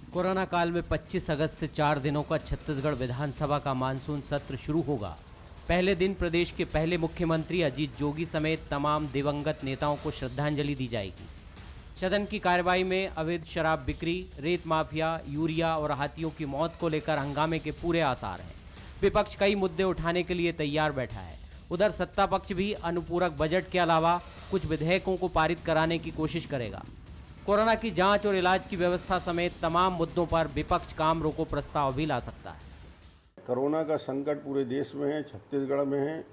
Corona काल में 25 अगस्त से 4 दिनों का छत्तीसगढ़ विधानसभा का मानसून सत्र शुरू होगा। पहले दिन प्रदेश के पहले मुख्यमंत्री अजीत जोगी समेत तमाम दिवंगत नेताओं को श्रद्धांजलि दी जाएगी। सदन की कार्यवाही में अवैध शराब बिक्री, रेत माफिया, यूरिया और हाथियों की मौत को लेकर हंगामे के पूरे आसार हैं। विपक्ष कई मुद्दे उठाने के लिए तैयार बैठा है। उधर सत्ता पक्ष भी अनुपूरक बजट के अलावा कुछ विधेयकों को पारित कराने की कोशिश करेगा। कोरोना की जांच और इलाज की व्यवस्था समेत तमाम मुद्दों पर विपक्ष काम रोको प्रस्ताव भी ला सकता है। कोरोना का संकट पूरे देश में है, छत्तीसगढ़ में है।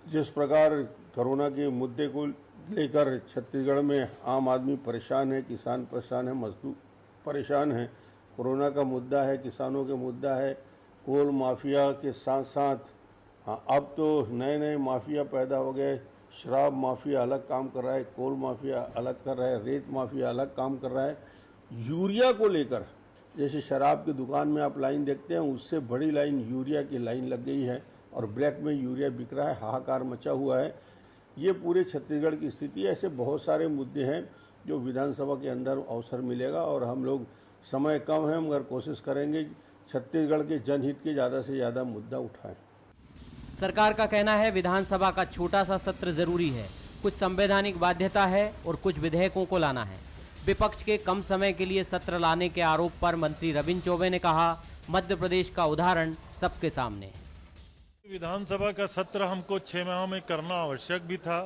जिस प्रकार कोरोना के मुद्दे को लेकर छत्तीसगढ़ में आम आदमी परेशान है, किसान परेशान है, मजदूर परेशान है। कोरोना का मुद्दा है, किसानों के मुद्दा है, कोल माफिया के साथ साथ अब तो नए नए माफिया पैदा हो गए। शराब माफिया अलग काम कर रहा है, कोल माफिया अलग कर रहा है, रेत माफिया अलग काम कर रहा है। यूरिया को लेकर जैसे शराब की दुकान में आप लाइन देखते हैं, उससे बड़ी लाइन यूरिया की लाइन लग गई है और ब्लैक में यूरिया बिक रहा है, हाहाकार मचा हुआ है। ये पूरे छत्तीसगढ़ की स्थिति है। ऐसे बहुत सारे मुद्दे हैं जो विधानसभा के अंदर अवसर मिलेगा और हम लोग, समय कम है मगर कोशिश करेंगे छत्तीसगढ़ के जनहित के ज़्यादा से ज़्यादा मुद्दा उठाएं। सरकार का कहना है विधानसभा का छोटा सा सत्र जरूरी है, कुछ संवैधानिक बाध्यता है और कुछ विधेयकों को लाना है। विपक्ष के कम समय के लिए सत्र लाने के आरोप पर मंत्री रविंद्र चौबे ने कहा, मध्य प्रदेश का उदाहरण सबके सामने है। विधानसभा का सत्र हमको 6 माह में करना आवश्यक भी था,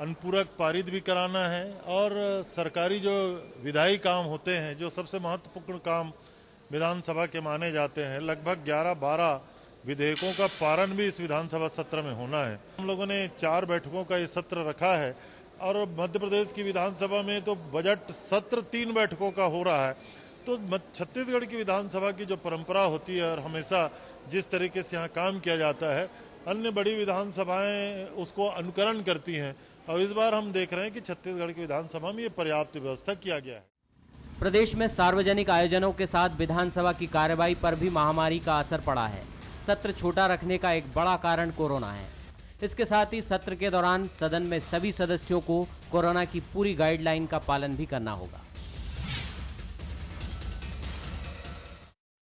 अनुपूरक पारित भी कराना है और सरकारी जो विधायी काम होते हैं, जो सबसे महत्वपूर्ण काम विधानसभा के माने जाते हैं, लगभग 11-12 विधेयकों का पारण भी इस विधानसभा सत्र में होना है। हम लोगों ने 4 बैठकों का ये सत्र रखा है और मध्य प्रदेश की विधानसभा में तो बजट सत्र 3 बैठकों का हो रहा है। तो छत्तीसगढ़ की विधानसभा की जो परंपरा होती है और हमेशा जिस तरीके से यहाँ काम किया जाता है, अन्य बड़ी विधानसभाएं उसको अनुकरण करती हैं और इस बार हम देख रहे हैं कि छत्तीसगढ़ की विधानसभा में ये पर्याप्त व्यवस्था किया गया है। प्रदेश में सार्वजनिक आयोजनों के साथ विधानसभा की कार्यवाही पर भी महामारी का असर पड़ा है। सत्र छोटा रखने का एक बड़ा कारण कोरोना है। इसके साथ ही सत्र के दौरान सदन में सभी सदस्यों को कोरोना की पूरी गाइडलाइन का पालन भी करना होगा।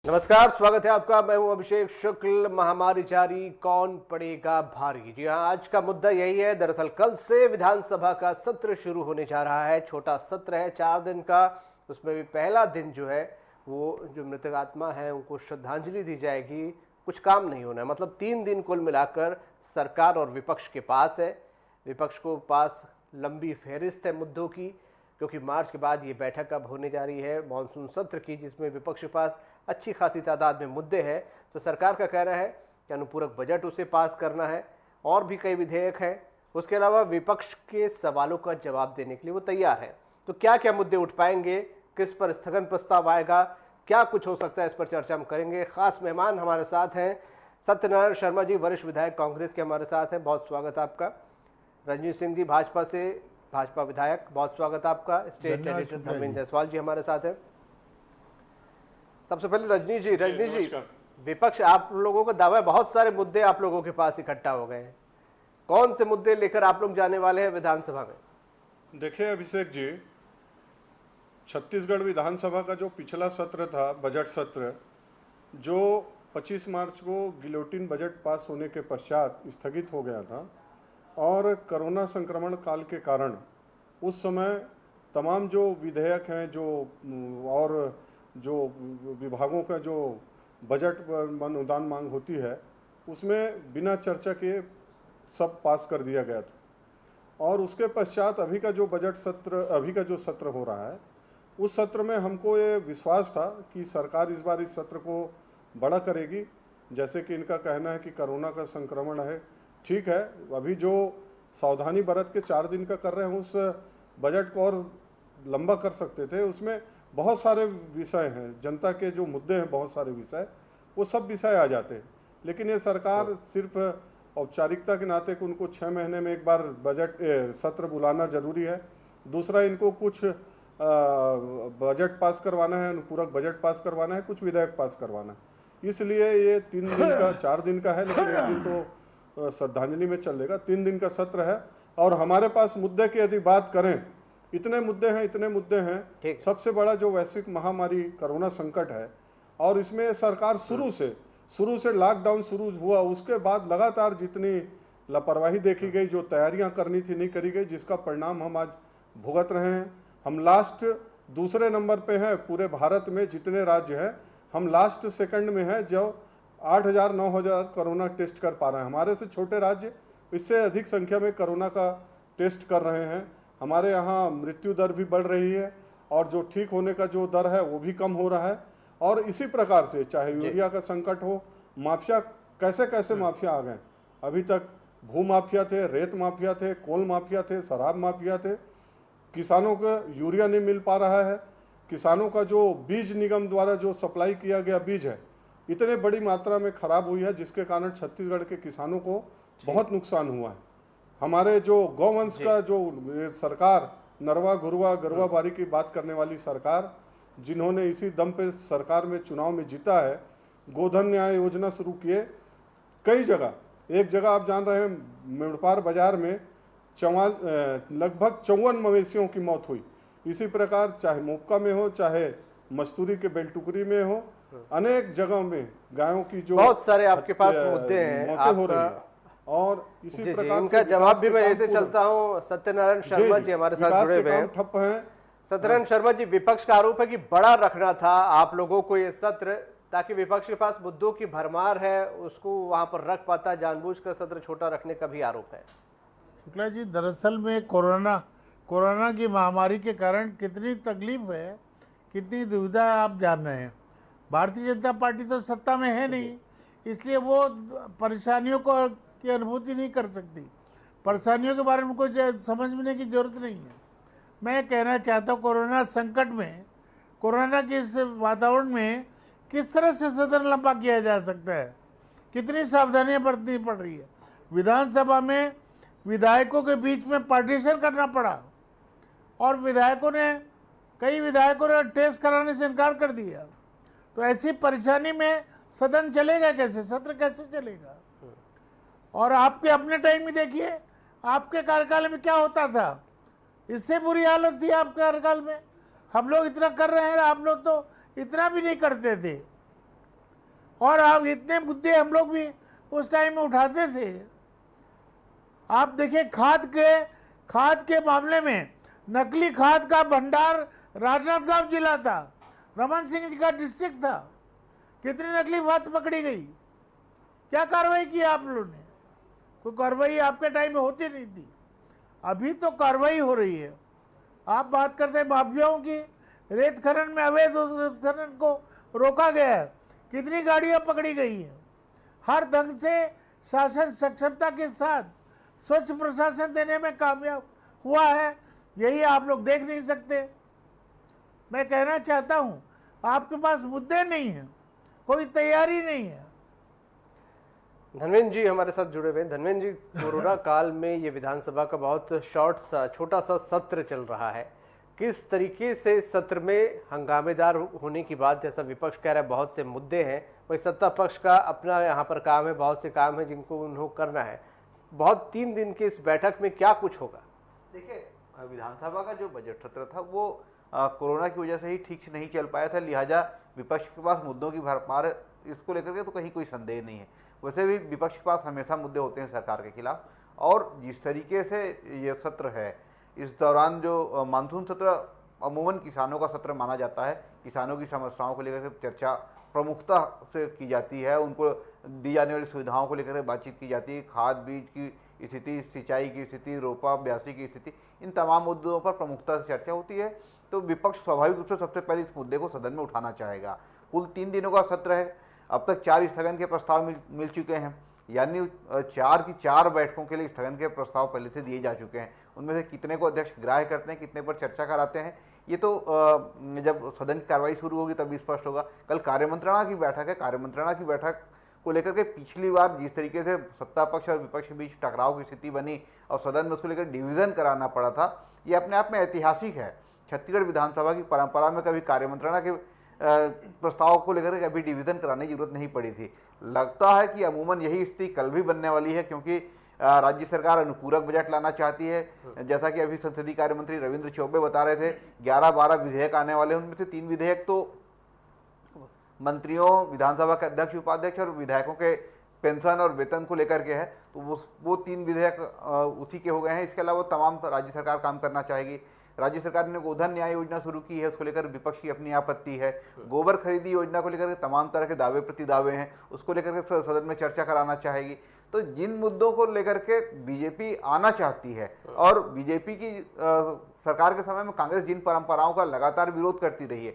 नमस्कार, स्वागत है आपका। मैं हूं अभिषेक शुक्ल। महामारी जारी, कौन पड़ेगा भारी। जी हां, आज का मुद्दा यही है। दरअसल कल से विधानसभा का सत्र शुरू होने जा रहा है। छोटा सत्र है, 4 दिन का। उसमें भी पहला दिन जो है वो जो मृतक आत्मा है उनको श्रद्धांजलि दी जाएगी। कुछ काम नहीं होना है, मतलब 3 दिन कुल मिलाकर सरकार और विपक्ष के पास है। विपक्ष को पास लंबी फहरिस्त है मुद्दों की, क्योंकि मार्च के बाद ये बैठक अब होने जा रही है मानसून सत्र की, जिसमें विपक्ष के पास अच्छी खासी तादाद में मुद्दे हैं। तो सरकार का कहना है कि अनुपूरक बजट उसे पास करना है और भी कई विधेयक हैं। उसके अलावा विपक्ष के सवालों का जवाब देने के लिए वो तैयार है। तो क्या क्या मुद्दे उठ पाएंगे, किस पर स्थगन प्रस्ताव आएगा, क्या कुछ हो सकता है, इस पर चर्चा हम करेंगे। खास मेहमान हमारे साथ हैं सत्यनारायण शर्मा जी, वरिष्ठ विधायक कांग्रेस के हमारे साथ हैं, बहुत स्वागत आपका। रंजीत सिंह जी, भाजपा से भाजपा विधायक, बहुत स्वागत आपका। स्टेट एडिटर धर्मेंद्र जायसवाल जी हमारे साथ हैं। सबसे पहले रजनी जी, विपक्ष, आप लोगों का दावा है बहुत सारे मुद्दे आप लोगों के पास इकट्ठा हो गए हैं। कौन से मुद्दे लेकर आप लोग जाने वाले हैं विधानसभा में? देखिए अभिषेक जी, छत्तीसगढ़ विधानसभा का जो पिछला सत्र था, बजट सत्र, जो 25 मार्च को गिलोटिन बजट पास होने के पश्चात स्थगित हो गया था और कोरोना संक्रमण काल के कारण उस समय तमाम जो विधेयक हैं, जो और जो विभागों का जो बजट अनुदान मांग होती है, उसमें बिना चर्चा के सब पास कर दिया गया था। और उसके पश्चात अभी का जो सत्र हो रहा है, उस सत्र में हमको ये विश्वास था कि सरकार इस बार इस सत्र को बड़ा करेगी। जैसे कि इनका कहना है कि कोरोना का संक्रमण है, ठीक है, अभी जो सावधानी बरत के 4 दिन का कर रहे हैं, उस बजट को और लंबा कर सकते थे। उसमें बहुत सारे विषय हैं, जनता के जो मुद्दे हैं, बहुत सारे विषय, वो सब विषय आ जाते हैं। लेकिन ये सरकार सिर्फ औपचारिकता के नाते को उनको 6 महीने में एक बार बजट सत्र बुलाना जरूरी है। दूसरा, इनको कुछ बजट पास करवाना है, अनुपूरक बजट पास करवाना है, कुछ विधेयक पास करवाना है। इसलिए ये 3 दिन का 4 दिन का है, लेकिन एक दिन तो श्रद्धांजलि में चलेगा। 3 दिन का सत्र है और हमारे पास मुद्दे की यदि बात करें इतने मुद्दे हैं। ठीक। सबसे बड़ा जो वैश्विक महामारी कोरोना संकट है, और इसमें सरकार शुरू से लॉकडाउन शुरू हुआ उसके बाद लगातार जितनी लापरवाही देखी गई, जो तैयारियां करनी थी नहीं करी गई, जिसका परिणाम हम आज भुगत रहे हैं। हम लास्ट दूसरे नंबर पे हैं पूरे भारत में, जितने राज्य हैं हम लास्ट सेकंड में हैं, जो 8,000 9,000 कोरोना टेस्ट कर पा रहे हैं। हमारे से छोटे राज्य इससे अधिक संख्या में कोरोना का टेस्ट कर रहे हैं। हमारे यहाँ मृत्यु दर भी बढ़ रही है और जो ठीक होने का जो दर है वो भी कम हो रहा है। और इसी प्रकार से चाहे यूरिया का संकट हो, माफिया कैसे माफिया आ गए। अभी तक भू माफिया थे, रेत माफिया थे, कोल माफिया थे, शराब माफिया थे। किसानों को यूरिया नहीं मिल पा रहा है। किसानों का जो बीज निगम द्वारा जो सप्लाई किया गया बीज है इतने बड़ी मात्रा में खराब हुई है, जिसके कारण छत्तीसगढ़ के किसानों को बहुत नुकसान हुआ है। हमारे जो गौवंश का जो सरकार, नरवा घुरवा गरवा बारी की बात करने वाली सरकार, जिन्होंने इसी दम पे सरकार में चुनाव में जीता है, गोधन न्याय योजना शुरू किए कई जगह। एक जगह आप जान रहे हैं मेड़पार बाजार में लगभग 54 मवेशियों की मौत हुई। इसी प्रकार चाहे मोपका में हो, चाहे मस्तूरी के बेलटुकरी में हो, अनेक जगहों में गायों की जो बहुत सारे आपके पास मुद्दे हैं, मौतें हो रही है। और इसी प्रकार इनका जवाब भी मैं देते चलता हूँ। सत्यनारायण शर्मा जी हमारे साथ जुड़े हुए हैं। ठप हैं। सत्यनारायण शर्मा जी, विपक्ष का आरोप है कि बड़ा रखना था आप लोगों को ये सत्र, ताकि विपक्ष के पास मुद्दों की भरमार है उसको वहां पर रख पाता, जानबूझकर सत्र छोटा रखने का भी आरोप है। शुक्ला जी, दरअसल में कोरोना की महामारी के कारण कितनी तकलीफ है, कितनी दुविधा है आप जान रहे हैं। भारतीय जनता पार्टी तो सत्ता में है नहीं, इसलिए वो परेशानियों को की अनुभूति नहीं कर सकती। परेशानियों के बारे में कुछ समझने की जरूरत नहीं है। मैं कहना चाहता हूँ, कोरोना संकट में, कोरोना के इस वातावरण में किस तरह से सदन लंबा किया जा सकता है, कितनी सावधानियां बरतनी पड़ रही है। विधानसभा में विधायकों के बीच में पार्टीशन करना पड़ा और कई विधायकों ने टेस्ट कराने से इनकार कर दिया। तो ऐसी परेशानी में सदन चलेगा कैसे, सत्र कैसे चलेगा। और आपके अपने टाइम में देखिए, आपके कार्यकाल में क्या होता था, इससे बुरी हालत थी आपके कार्यकाल में। हम लोग इतना कर रहे हैं, आप लोग तो इतना भी नहीं करते थे। और आप इतने मुद्दे हम लोग भी उस टाइम में उठाते थे। आप देखिए, खाद के मामले में नकली खाद का भंडार राजनांदगांव जिला था, रमन सिंह जी का डिस्ट्रिक्ट था। कितनी नकली खाद पकड़ी गई, क्या कार्रवाई की आप लोगों ने? कोई कार्रवाई आपके टाइम में होती नहीं थी। अभी तो कार्रवाई हो रही है। आप बात करते हैं माफियाओं की, रेत खनन में अवैध रेत खनन को रोका गया है, कितनी गाड़ियां पकड़ी गई हैं। हर ढंग से शासन सक्षमता के साथ स्वच्छ प्रशासन देने में कामयाब हुआ है, यही आप लोग देख नहीं सकते। मैं कहना चाहता हूं, आपके पास मुद्दे नहीं हैं, कोई तैयारी नहीं है। धनवेंद्र जी हमारे साथ जुड़े हुए हैं। धनवेंद्र जी, कोरोना काल में ये विधानसभा का बहुत छोटा सा सत्र चल रहा है, किस तरीके से सत्र में हंगामेदार होने की बात, जैसा विपक्ष कह रहा है बहुत से मुद्दे हैं, वही सत्ता पक्ष का अपना यहाँ पर काम है, बहुत से काम है जिनको उन्होंने करना है। बहुत 3 दिन की इस बैठक में क्या कुछ होगा? देखिए, विधानसभा का जो बजट सत्र था वो कोरोना की वजह से ही ठीक से नहीं चल पाया था, लिहाजा विपक्ष के पास मुद्दों की भरमार, इसको लेकर के तो कहीं कोई संदेह नहीं है। वैसे भी विपक्ष के पास हमेशा मुद्दे होते हैं सरकार के खिलाफ, और जिस तरीके से ये सत्र है, इस दौरान जो मानसून सत्र अमूमन किसानों का सत्र माना जाता है, किसानों की समस्याओं को लेकर के चर्चा प्रमुखता से की जाती है, उनको दी जाने वाली सुविधाओं को लेकर बातचीत की जाती है, खाद बीज की स्थिति, सिंचाई की स्थिति, रोपा ब्यासी की स्थिति, इन तमाम मुद्दों पर प्रमुखता से चर्चा होती है। तो विपक्ष स्वाभाविक रूप से सबसे पहले इस मुद्दे को सदन में उठाना चाहेगा। कुल 3 दिनों का सत्र है, अब तक 4 स्थगन के प्रस्ताव मिल चुके हैं, यानी 4 की 4 बैठकों के लिए स्थगन के प्रस्ताव पहले से दिए जा चुके हैं। उनमें से कितने को अध्यक्ष ग्राह्य करते हैं, कितने पर चर्चा कराते हैं, ये तो जब सदन की कार्रवाई शुरू होगी तभी स्पष्ट होगा। कल कार्यमंत्रणा की बैठक है, कार्यमंत्रणा की बैठक को लेकर के पिछली बार जिस तरीके से सत्ता पक्ष और विपक्ष के बीच टकराव की स्थिति बनी और सदन में उसको लेकर डिवीजन कराना पड़ा था, ये अपने आप में ऐतिहासिक है। छत्तीसगढ़ विधानसभा की परंपरा में कभी कार्यमंत्रणा के प्रस्ताव को लेकर कभी डिवीजन कराने की जरूरत नहीं पड़ी थी। लगता है कि अमूमन यही स्थिति कल भी बनने वाली है, क्योंकि राज्य सरकार अनुपूरक बजट लाना चाहती है। जैसा कि अभी संसदीय कार्य मंत्री रविंद्र चौबे बता रहे थे, 11-12 विधेयक आने वाले हैं, उनमें से 3 विधेयक तो मंत्रियों, विधानसभा के अध्यक्ष, उपाध्यक्ष और विधायकों के पेंशन और वेतन को लेकर के है। तो वो 3 विधेयक उसी के हो गए हैं। इसके अलावा तमाम राज्य सरकार काम करना चाहेगी। राज्य सरकार ने गोधन न्याय योजना शुरू की है, उसको लेकर विपक्ष की अपनी आपत्ति है। गोबर खरीदी योजना को लेकर तमाम तरह के दावे प्रतिदावे हैं, उसको लेकर के सदन में चर्चा कराना चाहेगी। तो जिन मुद्दों को लेकर के बीजेपी आना चाहती है, और बीजेपी की सरकार के समय में कांग्रेस जिन परंपराओं का लगातार विरोध करती रही है,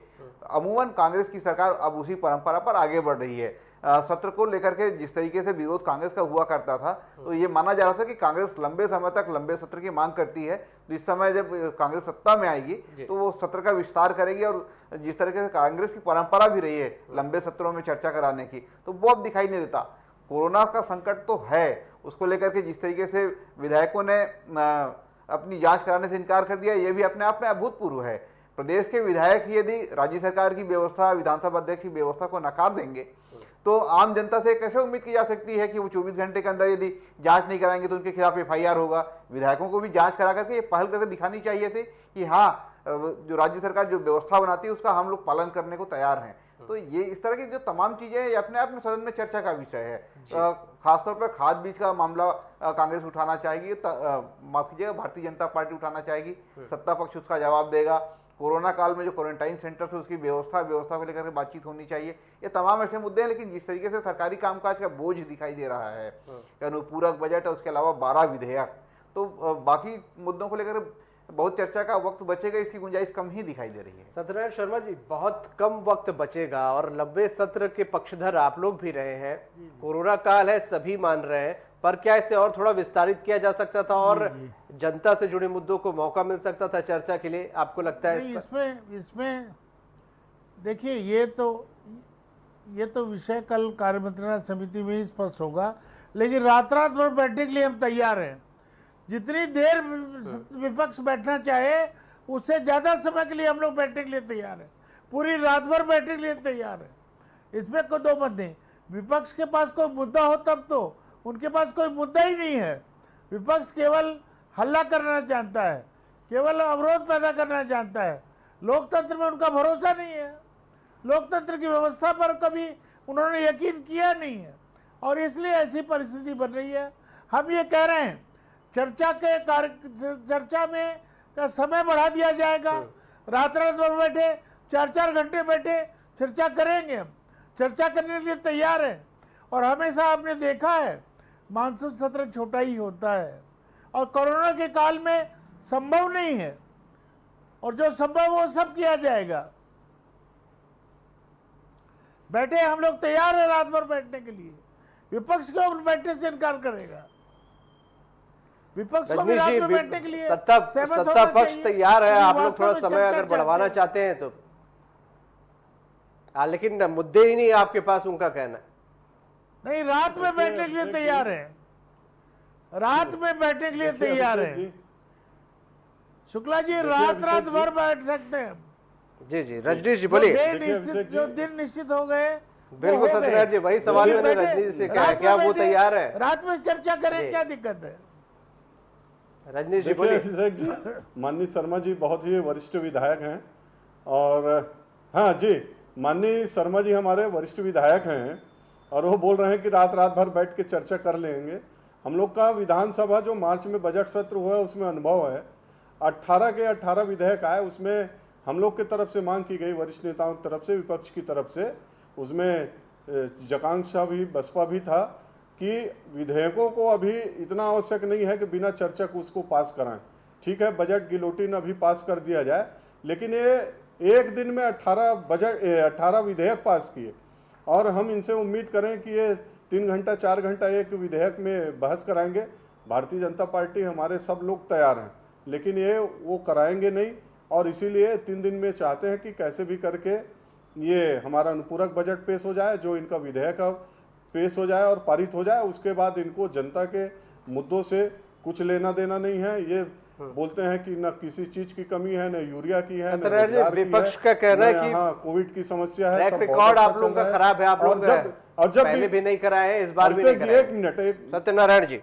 अमूमन कांग्रेस की सरकार अब उसी परंपरा पर आगे बढ़ रही है। सत्र को लेकर के जिस तरीके से विरोध कांग्रेस का हुआ करता था, तो ये माना जा रहा था कि कांग्रेस लंबे समय तक लंबे सत्र की मांग करती है। तो इस समय जब कांग्रेस सत्ता में आएगी तो वो सत्र का विस्तार करेगी, और जिस तरीके से कांग्रेस की परंपरा भी रही है लंबे सत्रों में चर्चा कराने की, तो वो अब दिखाई नहीं देता। कोरोना का संकट तो है, उसको लेकर के जिस तरीके से विधायकों ने अपनी जांच कराने से इनकार कर दिया, ये भी अपने आप में अभूतपूर्व है। प्रदेश के विधायक ही यदि राज्य सरकार की व्यवस्था, विधानसभा अध्यक्ष की व्यवस्था को नकार देंगे, तो आम जनता से कैसे उम्मीद की जा सकती है कि वो 24 घंटे के अंदर यदि जांच नहीं कराएंगे तो उनके खिलाफ FIR होगा। विधायकों को भी जांच करा करके ये पहल करके दिखानी चाहिए थी कि हाँ, जो राज्य सरकार जो व्यवस्था बनाती है उसका हम लोग पालन करने को तैयार हैं। तो ये इस तरह की जो तमाम चीजें हैं, ये अपने आप में सदन में चर्चा का विषय है। खासतौर पर खाद बीज का मामला कांग्रेस उठाना चाहेगी, माफ कीजिएगा, भारतीय जनता पार्टी उठाना चाहेगी। सत्ता पक्ष उसका जवाब देगा। कोरोना काल में जो क्वारंटाइन सेंटर से उसकी व्यवस्था को लेकर के बातचीत होनी चाहिए। ये तमाम ऐसे मुद्दे हैं, लेकिन जिस तरीके से सरकारी कामकाज का बोझ दिखाई दे रहा है, अनुपूरक बजट और उसके अलावा 12 विधेयक, तो बाकी मुद्दों को लेकर बहुत चर्चा का वक्त बचेगा, इसकी गुंजाइश कम ही दिखाई दे रही है। सत्यनारायण शर्मा जी, बहुत कम वक्त बचेगा और लंबे सत्र के पक्षधर आप लोग भी रहे हैं। कोरोना काल है, सभी मान रहे हैं, पर क्या इसे और थोड़ा विस्तारित किया जा सकता था और जनता से जुड़े मुद्दों को मौका मिल सकता था चर्चा के लिए, आपको लगता है? इसमें देखिए, ये तो विषय कल कार्यमंत्रणा समिति में ही स्पष्ट होगा, लेकिन रात भर बैठने के लिए हम तैयार हैं। जितनी देर विपक्ष बैठना चाहे उससे ज्यादा समय के लिए हम लोग बैठने के लिए तैयार हैं। पूरी रात भर बैठने के लिए तैयार है। इसमें कोई दो मत नहीं। विपक्ष के पास कोई मुद्दा हो तब तो, उनके पास कोई मुद्दा ही नहीं है। विपक्ष केवल हल्ला करना जानता है, केवल अवरोध पैदा करना जानता है। लोकतंत्र में उनका भरोसा नहीं है, लोकतंत्र की व्यवस्था पर कभी उन्होंने यकीन किया नहीं है, और इसलिए ऐसी परिस्थिति बन रही है। हम ये कह रहे हैं, चर्चा में का समय बढ़ा दिया जाएगा। रात भर बैठे, 4-4 घंटे बैठे चर्चा करेंगे। हम चर्चा करने के लिए तैयार हैं, और हमेशा आपने देखा है मानसून सत्र छोटा ही होता है, और कोरोना के काल में संभव नहीं है, और जो संभव वो सब किया जाएगा। बैठे हम लोग तैयार है रात भर बैठने के लिए। विपक्ष को बैठने से इनकार करेगा? विपक्ष को भी रात में बैठने के लिए सत्ता पक्ष तैयार है। आप लोग थोड़ा समय अगर बढ़वाना चाहते हैं तो, लेकिन मुद्दे ही नहीं आपके पास, उनका कहना है। नहीं, रात में बैठने के लिए तैयार है, रात में बैठने के लिए तैयार है। शुक्ला जी, रात भर बैठ सकते हैं। जी, रजनीश जी बोलिए। जो दिन निश्चित हो गए, बिल्कुल सत्यनारायण जी, वही सवाल मैंने रजनीश से कहा, क्या वो तैयार है? रात में चर्चा करें, क्या दिक्कत है? रजनीश जी बोलिए। अभिषेक जी, माननीय शर्मा जी बहुत ही वरिष्ठ विधायक हैं, और हाँ जी, माननीय शर्मा जी हमारे वरिष्ठ विधायक हैं, और वो बोल रहे हैं कि रात भर बैठ के चर्चा कर लेंगे। हम लोग का विधानसभा जो मार्च में बजट सत्र हुआ उसमें अनुभव है। 18 के 18 विधेयक आए, उसमें हम लोग की तरफ से मांग की गई, वरिष्ठ नेताओं की तरफ से, विपक्ष की तरफ से। उसमें जकांक्षा भी, बसपा भी था कि विधेयकों को अभी इतना आवश्यक नहीं है कि बिना चर्चा को उसको पास कराएं। ठीक है, बजट गिलोटिन अभी पास कर दिया जाए, लेकिन ये एक दिन में 18 विधेयक पास किए, और हम इनसे उम्मीद करें कि ये 3 घंटा 4 घंटा एक विधेयक में बहस कराएंगे। भारतीय जनता पार्टी, हमारे सब लोग तैयार हैं, लेकिन ये वो कराएंगे नहीं, और इसीलिए 3 दिन में चाहते हैं कि कैसे भी करके ये हमारा अनुपूरक बजट पेश हो जाए, जो इनका विधेयक पेश हो जाए और पारित हो जाए। उसके बाद इनको जनता के मुद्दों से कुछ लेना देना नहीं है। ये बोलते हैं कि न किसी चीज की कमी है, न यूरिया की है, न रोजगार विपक्ष का कहना है कि कोविड की समस्या है। सब रिकॉर्ड आप लोगों का खराब है। आप लोग और जब पहले भी नहीं कराए हैं, इस बार भी नहीं कराए। एक मिनट, सत्यनारायण जी,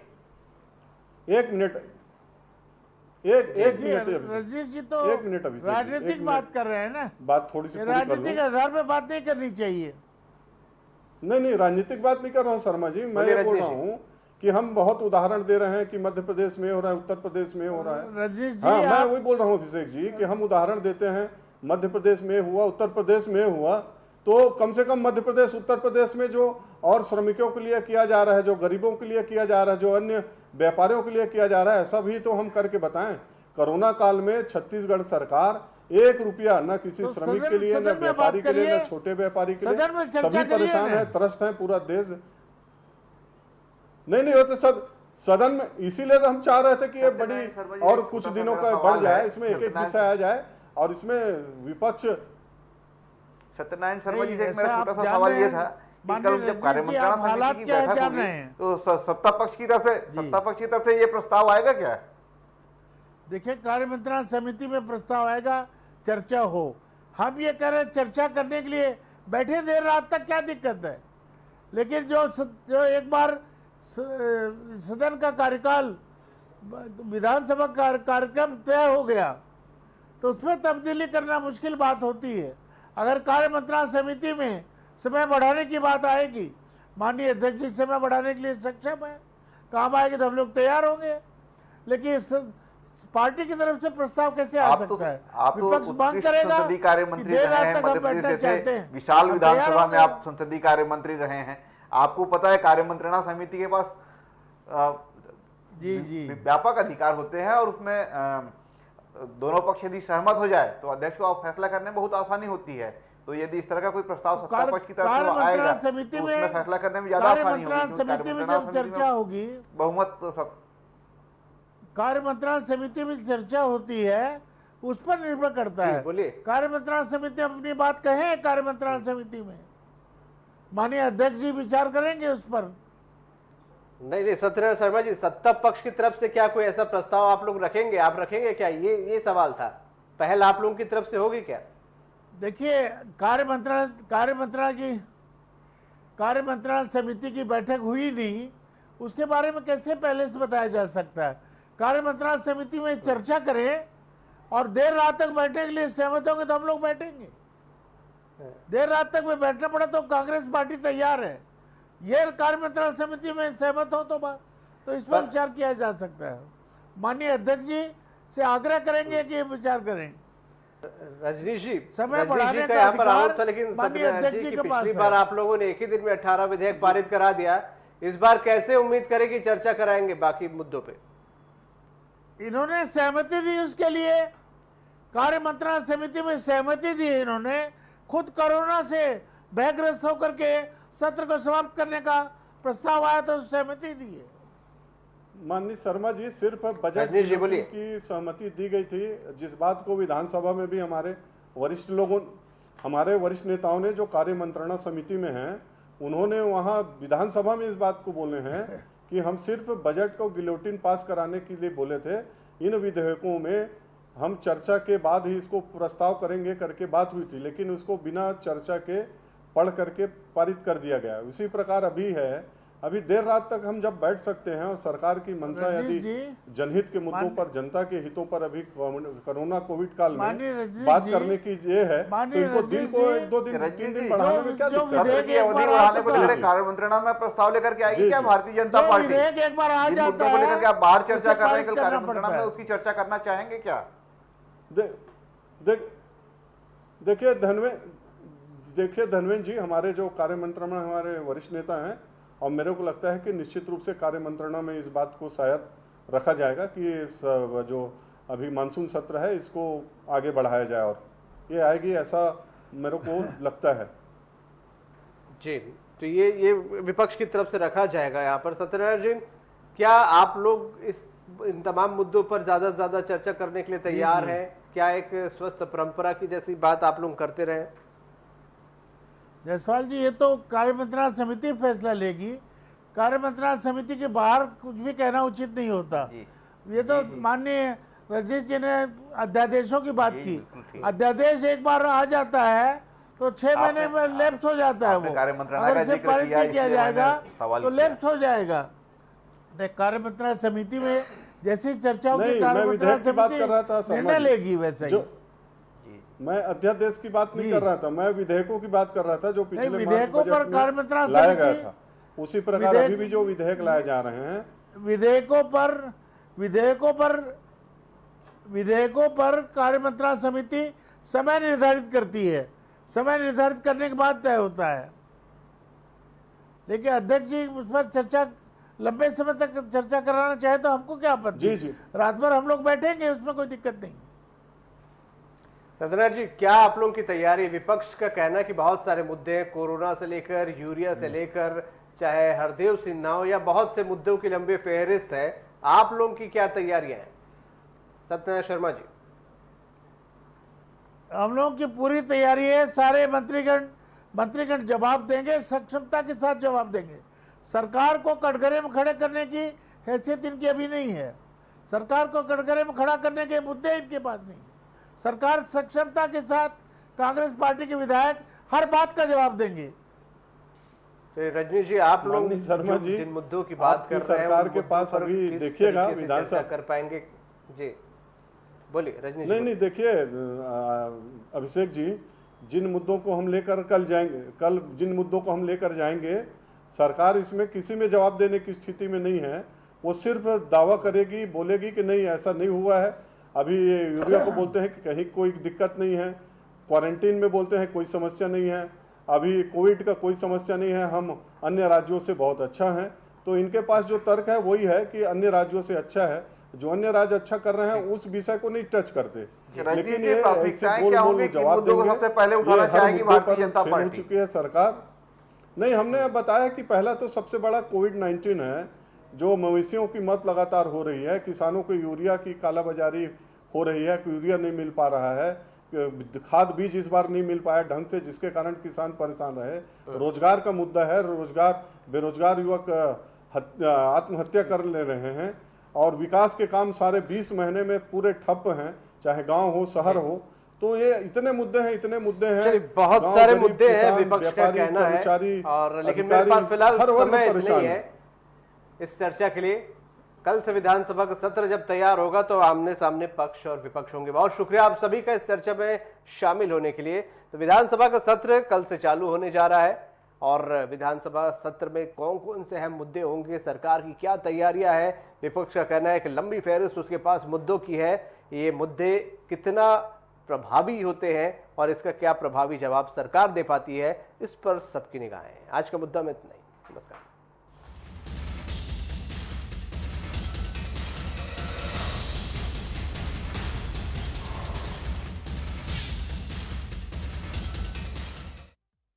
एक मिनट अभिषेक, रजनीश जी तो एक मिनट अभिषेक, एक राजनीतिक मिनट। बात कर रहे हैं ना, बात थोड़ी सी पूरी कर राजनीतिक लूं। आधार पे बात नहीं करनी चाहिए। नहीं, राजनीतिक बात नहीं कर रहा हूँ शर्मा जी, मैं बोलिए ये बोल रजनीश रहा हूँ कि हम बहुत उदाहरण दे रहे हैं कि मध्य प्रदेश में हो रहा है, उत्तर प्रदेश में हो रहा है। रजनीश जी, हाँ, मैं आप- वही बोल रहा हूँ अभिषेक जी कि हम उदाहरण देते हैं, मध्य प्रदेश में हुआ, उत्तर प्रदेश में हुआ, तो कम से कम मध्य प्रदेश उत्तर प्रदेश में जो और श्रमिकों के लिए किया जा रहा है, जो गरीबों के लिए किया जा रहा है, जो अन्य व्यापारियों के लिए किया जा रहा है, ऐसा भी तो हम करके बताएं। कोरोना काल में छत्तीसगढ़ सरकार 1 रुपया न किसी तो श्रमिक सदन- के लिए, न सदन में व्यापारी बात के लिए, न करिए। छोटे व्यापारी के सदन में लिए, चर्चा सभी करिए परेशान ना। है, त्रस्त है पूरा देश। नहीं वो तो सदन में इसीलिए तो हम चाह रहे थे कि ये बड़ी शर्मा जी, और एक कुछ छोटा सा दिनों मेरा का सवाल बढ़ जाए, है। इसमें एक एक सत्यनारायण- विषय आ जाए और इसमें विपक्ष। सत्यनारायण शर्मा जी से एक नहीं, मेरा ऐसा छोटा आप सा जान सवाल रहे ये हैं, था कि माननीय कल रजनीश जब जी, कार्यमंत्रणा आप हालात समिति की क्या है बैठक जान होगी रहे हैं। तो सत्ता पक्ष की तरफ से ये प्रस्ताव आएगा क्या? देखिए, कार्य मंत्रणा समिति में प्रस्ताव आएगा, चर्चा हो। हम ये कह रहे हैं चर्चा करने के लिए बैठे देर रात तक, क्या दिक्कत है? लेकिन जो एक बार सदन का कार्यकाल, विधानसभा का कार्यक्रम तय हो गया तो उसमें तब्दीली करना मुश्किल बात होती है। अगर कार्य मंत्रणा समिति में समय बढ़ाने की बात आएगी, माननीय अध्यक्ष जी समय बढ़ाने के लिए सक्षम है, काम आएगी तो हम लोग तैयार होंगे। लेकिन पार्टी की तरफ से प्रस्ताव कैसे आ सकता है? आप तो विपक्ष मांग उत्कृष्ट करेगा संसदीय कार्य कि मंत्री देर रहे रात हैं, तक मध्य हम प्रदेश बैठना चाहते जैसे हैं, विशाल हम तैयार विधानसभा में होंगे। आप संसदीय कार्य मंत्री रहे हैं, आपको पता है कार्य मंत्रणा समिति के पास जी व्यापक अधिकार होते हैं और उसमें दोनों पक्ष यदि सहमत हो जाए तो अध्यक्ष को फैसला करने में बहुत आसानी होती है। तो यदि इस तरह का कोई प्रस्ताव सत्ता पक्ष की तरफ से आएगा मंत्रणा समिति तो में उसमें फैसला करने में ज्यादा कार्य आसानी मंत्रणा होगी, क्योंकि समिति में कार्य जब मंत्रणा चर्चा होगी, बहुमत कार्य मंत्रणा समिति में चर्चा होती है, उस पर निर्भर करता जी, है। बोलिए। कार्य मंत्रणा समिति अपनी बात कहे, कार्य मंत्रणा समिति में माननीय अध्यक्ष जी विचार करेंगे उस पर। नहीं, सत्यनारायण शर्मा जी, सत्ता पक्ष की तरफ से क्या कोई ऐसा प्रस्ताव आप लोग रखेंगे? आप रखेंगे क्या? ये सवाल था। पहल आप लोगों की तरफ से होगी क्या? देखिए, कार्य मंत्रणा समिति की बैठक हुई नहीं, उसके बारे में कैसे पहले से बताया जा सकता है? कार्य मंत्रणा समिति में चर्चा करें और देर रात तक बैठने के लिए सहमत होंगे तो हम लोग बैठेंगे। देर रात तक में बैठना पड़ा तो कांग्रेस पार्टी तैयार है। ये कार्य मंत्रणा समिति में सहमत हो तो इस पर विचार किया जा सकता है। माननीय अध्यक्ष जी से आग्रह करेंगे कि ये विचार करें। रजनीश जी, समय बढ़ाने का का यहाँ पर अधिकार आरोप था, लेकिन माननीय सत्यनारायण अध्यक्ष जी जी की के पास पिछली है। बार आप लोगों ने एक ही दिन में 18 विधेयक पारित करा दिया। इस बार कैसे उम्मीद करें कि चर्चा कराएंगे बाकी मुद्दों पे? इन्होंने सहमति दी, उसके लिए कार्य मंत्रणा समिति में सहमति दी है। इन्होंने खुद कोरोना से भयग्रस्त होकर के सत्र को समाप्त करने का प्रस्ताव आया तो सहमति दी है। माननीय शर्मा जी, सिर्फ बजट रजनीश जी, बोलिए। की सहमति दी गई थी, जिस बात को विधानसभा में भी हमारे वरिष्ठ नेताओं ने जो कार्य मंत्रणा समिति में हैं, उन्होंने वहां विधानसभा में इस बात को बोले हैं कि हम सिर्फ बजट को गिलोटिन पास कराने के लिए बोले थे। इन विधेयकों में हम चर्चा के बाद ही इसको प्रस्ताव करेंगे करके बात हुई थी, लेकिन उसको बिना चर्चा के पढ़ करके पारित कर दिया गया। उसी प्रकार अभी है, अभी देर रात तक हम जब बैठ सकते हैं और सरकार की मंशा यदि जनहित के मुद्दों पर, जनता के हितों पर अभी कोरोना कोविड काल में बात करने की ये है, तो इनको दिन को 1-2 दिन 3 दिन बढ़ाने में क्या दिक्कत है? सत्र की अवधि बढ़ाने को लेकर कार्य मंत्रणा में प्रस्ताव लेकर के आएगी क्या भारतीय जनता पार्टी? एक बार आ जिन जाता मुद्दों को लेकर के है, आप बाहर चर्चा उसे कर रहे हैं, पारित कल करना कार्य मंत्रणा पड़ता में है। उसकी चर्चा करना चाहेंगे क्या? देखिए धनवेंद्र जी, हमारे जो कार्य मंत्रणा में हमारे वरिष्ठ नेता हैं, और मेरे को लगता है कि निश्चित रूप से कार्य मंत्रणा में इस बात को शायद रखा जाएगा कि इस जो अभी मानसून सत्र है इसको आगे बढ़ाया जाए और ये आएगी, ऐसा मेरे को लगता है। जी, तो ये विपक्ष की तरफ से रखा जाएगा यहाँ पर। सत्यनारायण जी, क्या आप लोग इन तमाम मुद्दों पर ज्यादा से ज्यादा चर्चा करने के लिए तैयार हैं? क्या एक स्वस्थ परंपरा की जैसी बात आप लोग करते रहे? जायसवाल जी, ये तो कार्य मंत्रणा समिति फैसला लेगी। कार्य मंत्रणा समिति के बाहर कुछ भी कहना उचित नहीं होता। ये तो माननीय रजनीश जी ने अध्यादेशों की बात की। अध्यादेश एक बार आ जाता है तो 6 महीने में लैप्स हो जाता है वो। कार्य मंत्रणा अगर का इसे जिक्र पारित किया, नहीं किया इसलिए जाएगा मैंने सवाल तो किया। लैप्स हो जाएगा। कार्यमंत्रणा समिति में जैसी चर्चा होगी, नहीं, मैं कार्यमंत्रणा विधेयक की बात समिति कर रहा था, शर्मा निर्णय जी। लेगी वैसा ही। जो मैं अध्यादेश की बात नहीं कर रहा था, मैं विधेयकों की बात कर रहा था जो पिछले मार्च विधेयकों पर बजट कार्यमंत्रणा में लाया गया समिति- था। उसी प्रकार अभी भी जो विधेयक लाए जा रहे हैं, विधेयकों पर कार्यमंत्रणा समिति समय निर्धारित करती है, समय निर्धारित करने के बाद तय होता है। लेकिन अध्यक्ष जी उस पर चर्चा लंबे समय तक चर्चा कराना चाहे तो हमको क्या आपत्ति? जी, जी। रात भर हम लोग बैठेंगे, उसमें कोई दिक्कत नहीं। सदनर जी, क्या आप लोगों की तैयारी? विपक्ष का कहना है कि बहुत सारे मुद्दे हैं, कोरोना से लेकर यूरिया से लेकर चाहे हरदेव सिन्हा हो, या बहुत से मुद्दों की लंबी फहरिस्त है। आप लोगों की क्या तैयारियां हैं? सत्यनारायण शर्मा जी। हम लोगों की पूरी तैयारी है। सारे मंत्रीगण जवाब देंगे, सक्षमता के साथ जवाब देंगे। सरकार को कटघरे में खड़े करने की हैसियत इनकी अभी नहीं है। सरकार को कटघरे में खड़ा करने के मुद्दे इनके पास नहीं। सरकार सक्षमता के साथ, कांग्रेस पार्टी के विधायक हर बात का जवाब देंगे। तो रजनी जी, आप लोग माननीय शर्मा जी, जिन मुद्दों की बात आपकी कर रहे हैं, सरकार उन के मुद्दों पास पर अभी किस देखिएगा तरीके से विधानसभा चर्चा कर पाएंगे? जी बोलिए रजनी जी। नहीं, देखिए अभिषेक जी, जिन मुद्दों को हम लेकर जिन मुद्दों को हम लेकर जाएंगे, सरकार इसमें किसी में जवाब देने की स्थिति में नहीं है। वो सिर्फ दावा करेगी, बोलेगी कि नहीं ऐसा नहीं हुआ है। अभी ये यूरिया को बोलते हैं कि कहीं कोई दिक्कत नहीं है, क्वारंटीन में बोलते हैं कोई समस्या नहीं है, अभी कोविड का कोई समस्या नहीं है, हम अन्य राज्यों से बहुत अच्छा हैं। तो इनके पास जो तर्क है वही है कि अन्य राज्यों से अच्छा है। जो अन्य राज्य अच्छा कर रहे हैं उस विषय को नहीं टच करते। लेकिन ये ऐसे गोल मोल जवाब देंगे। सबसे पहले उठाना चाहेगी भारतीय जनता फेल हो पार्टी। चुकी है सरकार। नहीं, हमने बताया कि पहला तो सबसे बड़ा कोविड-19 है, जो मवेशियों की मौत लगातार हो रही है, किसानों को यूरिया की कालाबाजारी हो रही है, यूरिया नहीं मिल पा रहा है, खाद बीज इस बार नहीं मिल पाया ढंग से, जिसके कारण किसान परेशान रहे। रोजगार का मुद्दा है, बेरोजगार युवक आत्महत्या कर ले रहे हैं, और विकास के काम सारे 20 महीने में पूरे ठप हैं, चाहे गांव हो शहर हो। तो ये इतने मुद्दे हैं चलिए, बहुत गांव, सारे गरीब, मुद्दे हैं किसान, विपक्ष का व्यापारी, कहना कर्मचारी, है, और लेकिन मेरे अधिकारी, पास फिलहाल हर वर्ग समय परेशान नहीं है इस चर्चा के लिए। कल से विधानसभा का सत्र जब तैयार होगा तो आमने सामने पक्ष और विपक्ष होंगे। बहुत शुक्रिया आप सभी का इस चर्चा में शामिल होने के लिए। तो विधानसभा का सत्र कल से चालू होने जा रहा है, और विधानसभा सत्र में कौन कौन से अहम मुद्दे होंगे, सरकार की क्या तैयारियां हैं, विपक्ष का कहना है कि लंबी फहरिस्त उसके पास मुद्दों की है। ये मुद्दे कितना प्रभावी होते हैं और इसका क्या प्रभावी जवाब सरकार दे पाती है, इस पर सबकी निगाहें हैं। आज का मुद्दा में इतना ही। नमस्कार।